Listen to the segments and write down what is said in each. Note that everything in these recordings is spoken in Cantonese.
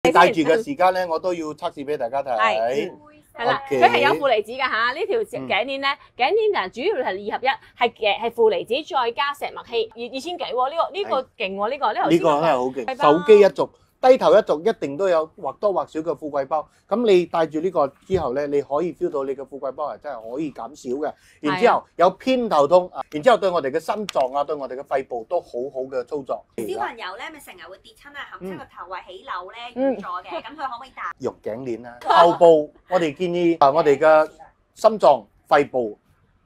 你戴住嘅時間咧，我都要測試俾大家睇。係啦，佢係有負離子㗎嚇。呢條頸鏈咧，頸鏈就主要係2合1，係負離子再加石墨烯，2000幾喎。呢個勁喎，呢個真係好勁。手機一族。低頭一族一定都有或多或少嘅富貴包，咁你戴住呢個之後咧，你可以 feel 到你嘅富貴包係真係可以減少嘅。然之後有偏頭痛，然之後對我哋嘅心臟啊，對我哋嘅肺部都好好嘅操作。小朋友咧咪成日會跌親啊，冚親個頭或起樓咧預咗嘅，咁佢可唔可以戴？用頸鏈啦，頭部我哋建議我哋嘅心臟、肺部、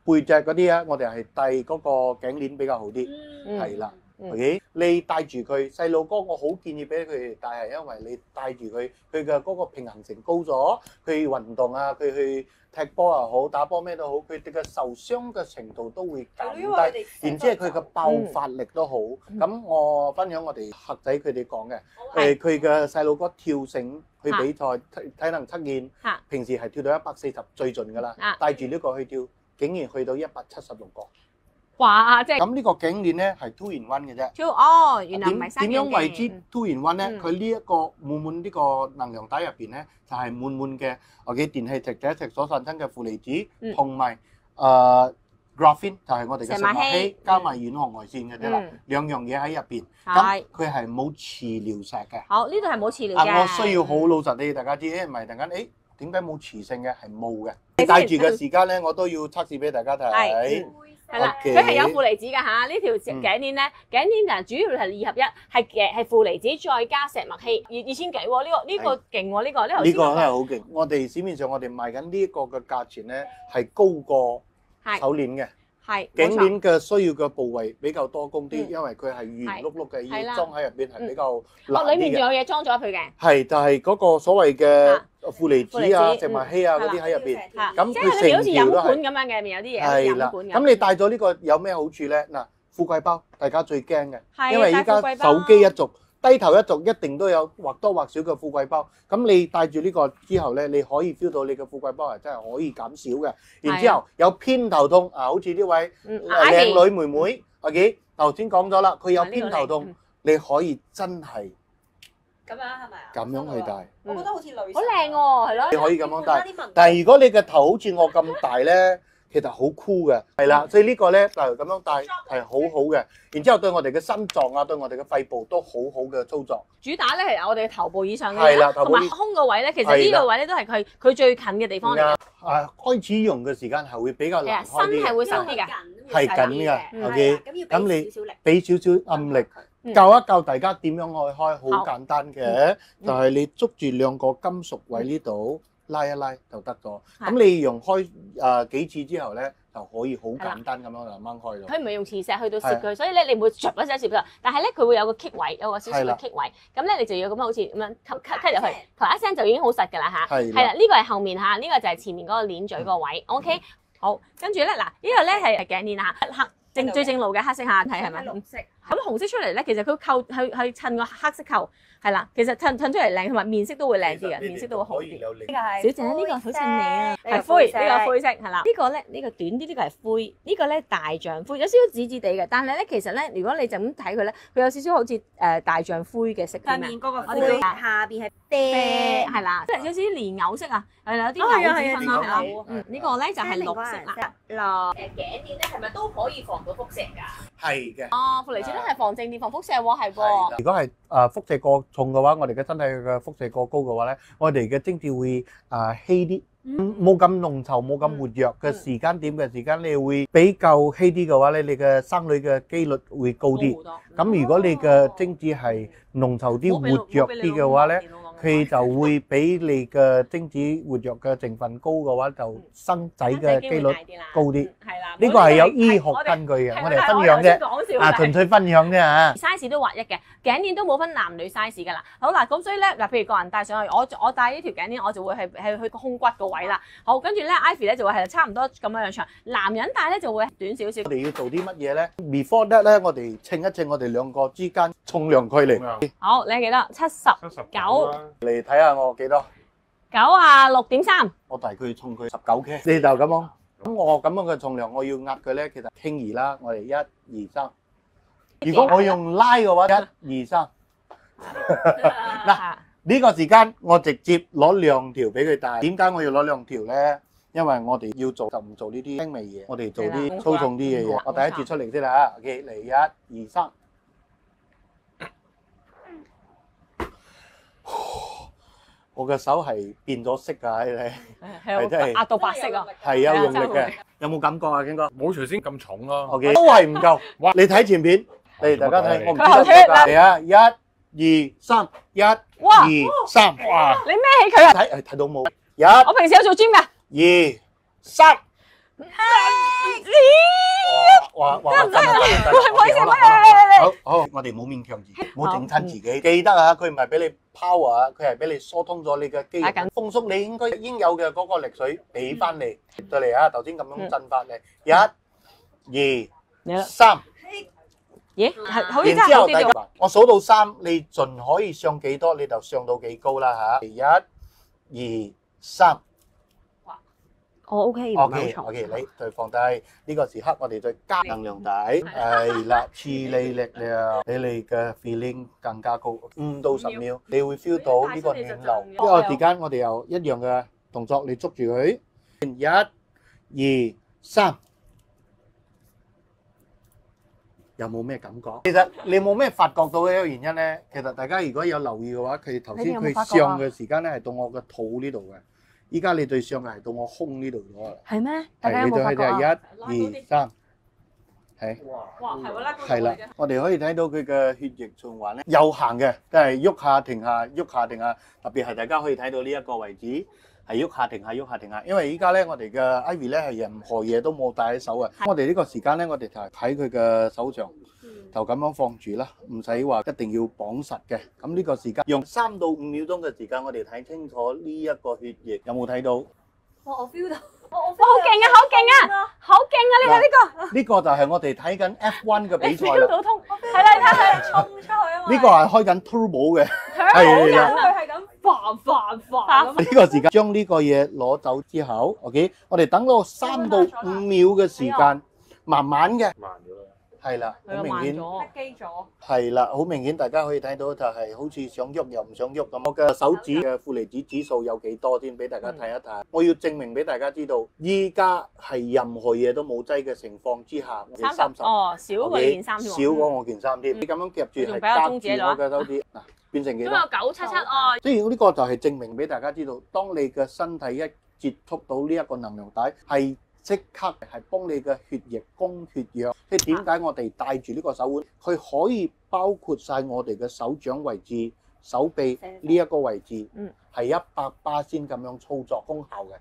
背脊嗰啲啊，我哋係戴嗰個頸鏈比較好啲，係啦。OK， 你戴住佢，細路哥我好建議俾佢哋戴，係因為你戴住佢，佢嘅嗰個平衡性高咗，佢運動啊，佢去踢波又好，打波咩都好，佢哋嘅受傷嘅程度都會減低，然之後佢嘅爆發力都好。咁我分享我哋客仔佢哋講嘅，佢嘅細路哥跳繩去比賽，體能測驗，平時係跳到140最盡㗎啦，戴住呢個去跳，竟然去到176個。哇！即係咁呢個頸鏈咧係 2 in 1嘅啫。哦，原來唔係3樣嘅。點樣為之2 in 1咧？佢呢一個滿呢個能量帶入邊咧，就係滿嘅電氣直第一直所產生嘅負離子，同埋graphene 就係我哋嘅石墨烯，加埋遠紅外線嘅啫啦。兩樣嘢喺入邊。咁佢係冇磁療石嘅。好，呢度係冇磁療嘅。我需要好老實地大家知，唔係突然間點解冇磁性嘅？係冇嘅。你戴住嘅時間咧，我都要測試俾大家睇。係啦，佢係有負離子㗎嚇。呢條頸鏈咧，頸鏈就主要係2合1，係負離子再加石墨烯，2000幾喎。呢個勁喎，呢個真係好勁。我哋市面上我哋賣緊呢一個嘅價錢咧係高過手鏈嘅。係頸鏈嘅需要嘅部位比較多工啲，因為佢係圓碌碌嘅，要裝喺入邊係比較難啲嘅。裡面仲有嘢裝咗佢嘅。係就係嗰個所謂嘅負離子啊、石墨烯啊嗰啲喺入邊。咁佢成條都係。好似飲管咁樣嘅，入面有啲嘢。係啦。咁你戴咗呢個有咩好處咧？嗱，富貴包大家最驚嘅，因為依家手機一族。低頭一族一定都有或多或少嘅富貴包，咁你戴住呢個之後咧，你可以 feel 到你嘅富貴包係真係可以減少嘅。然之後有偏頭痛啊，好似呢位靚女妹妹，OK，頭先講咗啦，佢有偏頭痛，你可以真係咁樣係咪啊？咁樣去戴，我覺得好似女好靚喎，係咯。你可以咁樣戴，但係如果你嘅頭好似我咁大咧，其實好酷嘅，係啦，所以呢個咧就咁樣戴係好好嘅。然之後對我哋嘅心臟啊，對我哋嘅肺部都好好嘅操作。主打咧係我哋嘅頭部以上嘅，同埋胸個位咧，其實呢個位咧都係佢最近嘅地方嚟嘅。開始用嘅時間係會比較難開啲，身係會收啲嘅，係緊嘅。OK，咁你俾少少暗力，教一教大家點樣去開，好簡單嘅，就係你捉住兩個金屬位呢度。拉一拉就得咗，咁你用開幾次之後咧，就可以好簡單咁樣就掹開咗。佢唔係用磁石去到攝佢，所以咧你唔會唰一聲攝佢，但係咧佢會有個棘位，有個少少嘅棘位，咁咧你就要咁樣好似咁樣吸入去，頭一聲就已經好實㗎啦嚇。係啦，呢個係後面嚇，呢個就係前面嗰個鏈嘴個位。OK， 好，跟住咧嗱，呢個咧係頸鏈嚇，黑最正路嘅黑色嚇，係咪？綠色。咁紅色出嚟咧，其實佢扣係襯個黑色扣，係啦，其實襯出嚟靚，同埋面色都會靚啲嘅，面色都會好啲。小姐呢個好襯你啊，係灰，呢個灰色係啦。呢個咧呢個短啲，呢個係灰，呢個咧大象灰，有少少紫紫地嘅，但係咧其實咧，如果你就咁睇佢咧，佢有少少好似大象灰嘅色。上面嗰個灰，下邊係啡，係啦，即係有少少蓮藕色啊，係啦，有啲柚子分啦，係啦。呢個咧就係綠色啦。頸鏈咧係咪都可以防到輻射㗎？係嘅。哦，負離子都係防靜電、防輻射喎，係喎。如果係輻射過重嘅話，我哋嘅身體嘅輻射過高嘅話咧，我哋嘅精子會稀啲，冇咁濃稠、冇咁活躍嘅時間點嘅時間，你會比較稀啲嘅話咧，你嘅生女嘅機率會高啲。咁如果你嘅精子係濃稠啲、活躍啲嘅話咧，佢就會比你嘅精子活躍嘅成分高嘅話，就生仔嘅機率高啲。係啦，呢個係有醫學根據嘅，我哋分享啫，純粹分享啫嚇。size 都劃一嘅，頸鏈都冇分男女 size 㗎啦。好啦，咁所以咧嗱，譬如個人戴上去，我戴呢條頸鏈，我就會係去個胸骨個位啦。好，跟住咧 Ivy 咧就會係差唔多咁樣長，男人戴咧就會短少少。我哋要做啲乜嘢咧 ？Before that 咧，我哋稱一稱我哋兩個之間重量距離。好，你幾多？79。嚟睇下我幾多？96.3。我大概重佢19K。你就咁樣，咁我咁樣嘅重量，我要壓佢咧，其實輕易啦。我哋1、2、3。如果我用拉嘅話，1、2、3。嗱，呢個時間我直接攞2條俾佢戴。點解我要攞2條咧？因為我哋要做就唔做呢啲輕微嘢，我哋做啲粗重啲嘅嘢。我第一次出嚟先啦，OK，嚟1、2、3。我嘅手係變咗色㗎，你係真係壓到白色啊！係有用力嘅，有冇感覺啊，堅哥？冇頭先咁重咯。 OK， 都係唔夠。你睇前片，嚟大家睇，我唔知得幾多嚟啊！1、2、3，1、2、3，哇！你孭起佢啊？睇到冇？1、我平時有做 gym 㗎。2、3。哇！好，我哋冇勉強自己，冇整親自己。記得啊，佢唔係俾你 power 啊，佢係俾你疏通咗你嘅肌肉，風縮你應該應有嘅嗰個力水俾翻你。再嚟啊，頭先咁樣震發你，1、2、3。咦？係好似然之後真係好啲我數到3，你盡可以上幾多你就上到幾高啦嚇。1、2、3。我 OK， OK，你再放低呢個時刻，我哋再加能量帶，係啦，賜你力量，俾你嘅 feeling 更加高，5到10秒，你會 feel 到呢個暖流。呢個時間我哋又一樣嘅動作，你捉住佢，1、2、3，有冇咩感覺？其實你冇咩發覺到嘅一個原因咧，其實大家如果有留意嘅話，佢頭先佢上嘅時間咧係到我嘅肚呢度嘅。依家你對上嘅係到我胸呢度咗啦，係咩？大家係有冇發覺啊？ 1、2、3，係，哇，係喎，拉高係啦，我哋可以睇到佢嘅血液循環咧有行嘅，即係喐下停下，喐下停下，特別係大家可以睇到呢一個位置係喐下停下，喐下停下，因為依家咧我哋嘅 Ivy 咧係任何嘢都冇帶喺手嘅，我哋呢個時間咧我哋就係睇佢嘅手掌。就咁樣放住啦，唔使話一定要綁實嘅。咁呢個時間用3到5秒鐘嘅時間，我哋睇清楚呢一個血液有冇睇到？哇！我 feel 到，我好勁啊！好勁啊！好勁啊！你睇呢個，呢個就係我哋睇緊 F1 嘅比賽，feel 啦。到痛，係啦，睇下衝出去啊嘛！呢個係開緊 turbo 嘅，係啦，佢係咁煩咁。呢個時間將呢個嘢攞走之後 ，OK， 我哋等到3到5秒嘅時間，慢慢嘅，慢咗啦。係啦，好明顯。熄機咗。係啦，好明顯，大家可以睇到就係好似想喐又唔想喐咁。我嘅手指嘅負離子指數有幾多先俾大家睇一睇。我要證明俾大家知道，依家係任何嘢都冇擠嘅情況之下，我哋30。哦，少過你件衫添喎。少過我件衫添。你咁樣夾住係夾住我嘅手指，嗱變成幾多？都有977哦。所以呢個就係證明俾大家知道，當你嘅身體一接觸到呢一個能量帶，係即刻係幫你嘅血液供血氧。即係點解我哋戴住呢個手環，佢可以包括晒我哋嘅手掌位置、手臂呢一個位置，係100%咁樣操作功效嘅。